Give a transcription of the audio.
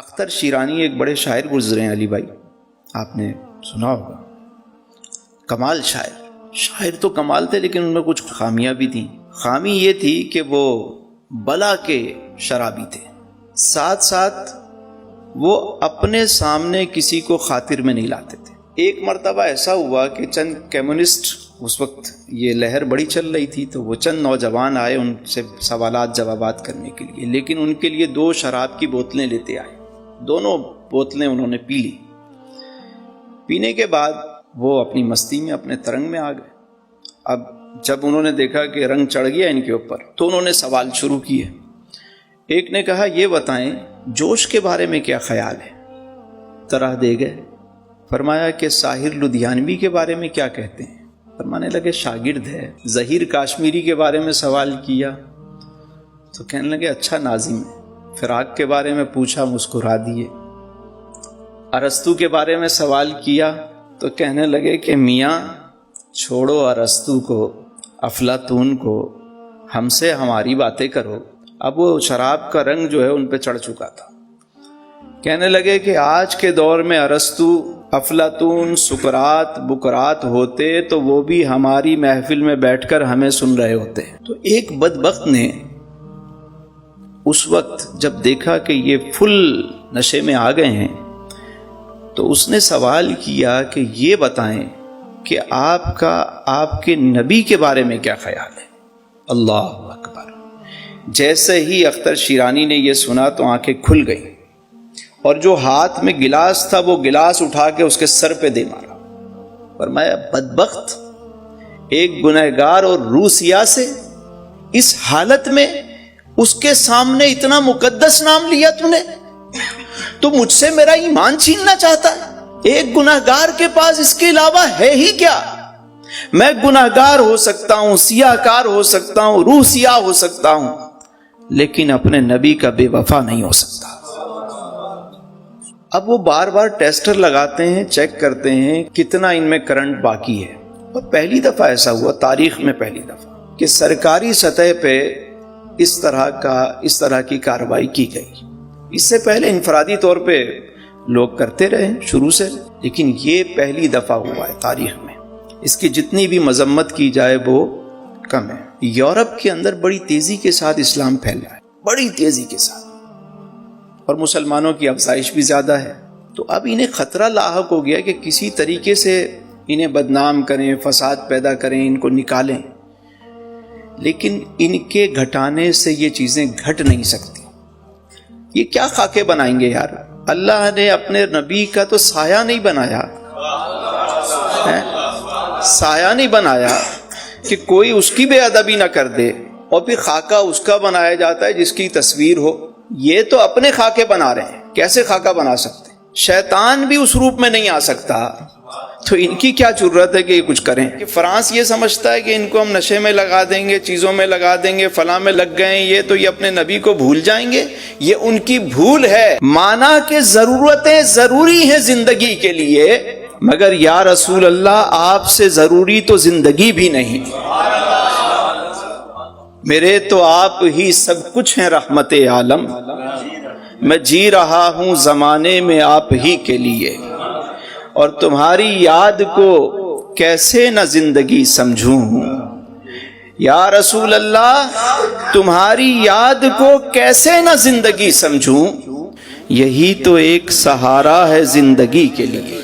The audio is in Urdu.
اختر شیرانی ایک بڑے شاعر گزرے ہیں علی بھائی، آپ نے سنا ہوگا، کمال شاعر تو کمال تھے، لیکن ان میں کچھ خامیاں بھی تھیں۔ خامی یہ تھی کہ وہ بلا کے شرابی تھے، ساتھ ساتھ وہ اپنے سامنے کسی کو خاطر میں نہیں لاتے تھے۔ ایک مرتبہ ایسا ہوا کہ چند کمیونسٹ، اس وقت یہ لہر بڑی چل رہی تھی، تو وہ چند نوجوان آئے ان سے سوالات جوابات کرنے کے لیے، لیکن ان کے لیے 2 شراب کی بوتلیں لیتے آئے۔ دونوں بوتلیں انہوں نے پی لی۔ پینے کے بعد وہ اپنی مستی میں، اپنے ترنگ میں آ گئے۔ اب جب انہوں نے دیکھا کہ رنگ چڑھ گیا ان کے اوپر، تو انہوں نے سوال شروع کیے۔ ایک نے کہا، یہ بتائیں جوش کے بارے میں کیا خیال ہے؟ طرح دے گئے۔ فرمایا کہ ساحر لدھیانوی کے بارے میں کیا کہتے ہیں؟ فرمانے لگے شاگرد ہے۔ ظہیر کاشمیری کے بارے میں سوال کیا تو کہنے لگے اچھا ناظم ہے۔ فراق کے بارے میں پوچھا، مسکرا دیے۔ ارسطو کے بارے میں سوال کیا تو کہنے لگے کہ میاں چھوڑو ارسطو کو، افلاطون کو، ہم سے ہماری باتیں کرو۔ اب وہ شراب کا رنگ جو ہے ان پہ چڑھ چکا تھا۔ کہنے لگے کہ آج کے دور میں ارسطو، افلاطون، سقراط، بقراط ہوتے تو وہ بھی ہماری محفل میں بیٹھ کر ہمیں سن رہے ہوتے۔ تو ایک بدبخت نے اس وقت جب دیکھا کہ یہ فل نشے میں آ گئے ہیں، تو اس نے سوال کیا کہ یہ بتائیں کہ آپ کے نبی کے بارے میں کیا خیال ہے؟ اللہ اکبر! جیسے ہی اختر شیرانی نے یہ سنا تو آنکھیں کھل گئیں، اور جو ہاتھ میں گلاس تھا وہ گلاس اٹھا کے اس کے سر پہ دے مارا۔ فرمایا بدبخت، ایک گنہگار اور روسیا سے اس حالت میں اس کے سامنے اتنا مقدس نام لیا تو نے، تو مجھ سے میرا ایمان چھیننا چاہتا ہے؟ ایک گنہگار کے پاس اس کے علاوہ ہے ہی کیا؟ میں گنہگار ہو سکتا ہوں، سیاہ کار ہو سکتا ہوں، روح سیاہ ہو سکتا ہوں، لیکن اپنے نبی کا بے وفا نہیں ہو سکتا۔ اب وہ بار بار ٹیسٹر لگاتے ہیں، چیک کرتے ہیں کتنا ان میں کرنٹ باقی ہے۔ اور پہلی دفعہ ایسا ہوا، تاریخ میں پہلی دفعہ، کہ سرکاری سطح پہ اس طرح کی کارروائی کی گئی۔ اس سے پہلے انفرادی طور پہ لوگ کرتے رہے شروع سے، لیکن یہ پہلی دفعہ ہوا ہے تاریخ میں۔ اس کی جتنی بھی مذمت کی جائے وہ کم ہے۔ یورپ کے اندر بڑی تیزی کے ساتھ اسلام پھیل رہا ہے، بڑی تیزی کے ساتھ، اور مسلمانوں کی افزائش بھی زیادہ ہے۔ تو اب انہیں خطرہ لاحق ہو گیا کہ کسی طریقے سے انہیں بدنام کریں، فساد پیدا کریں، ان کو نکالیں، لیکن ان کے گھٹانے سے یہ چیزیں گھٹ نہیں سکتی۔ یہ کیا خاکے بنائیں گے یار؟ اللہ نے اپنے نبی کا تو سایہ نہیں بنایا، سایہ نہیں بنایا کہ کوئی اس کی بے ادبی نہ کر دے، اور پھر خاکہ اس کا بنایا جاتا ہے جس کی تصویر ہو۔ یہ تو اپنے خاکے بنا رہے ہیں، کیسے خاکہ بنا سکتے؟ شیطان بھی اس روپ میں نہیں آ سکتا، تو ان کی کیا ضرورت ہے کہ یہ کچھ کریں؟ کہ فرانس یہ سمجھتا ہے کہ ان کو ہم نشے میں لگا دیں گے، چیزوں میں لگا دیں گے، فلاں میں لگ گئے ہیں یہ، تو یہ اپنے نبی کو بھول جائیں گے۔ یہ ان کی بھول ہے۔ مانا کہ ضرورتیں ضروری ہیں زندگی کے لیے، مگر یا رسول اللہ آپ سے ضروری تو زندگی بھی نہیں۔ میرے تو آپ ہی سب کچھ ہیں رحمت عالم، میں جی رہا ہوں زمانے میں آپ ہی کے لیے، اور تمہاری یاد کو کیسے نہ زندگی سمجھوں۔ یا رسول اللہ تمہاری یاد کو کیسے نہ زندگی سمجھوں، یہی تو ایک سہارا ہے زندگی کے لیے۔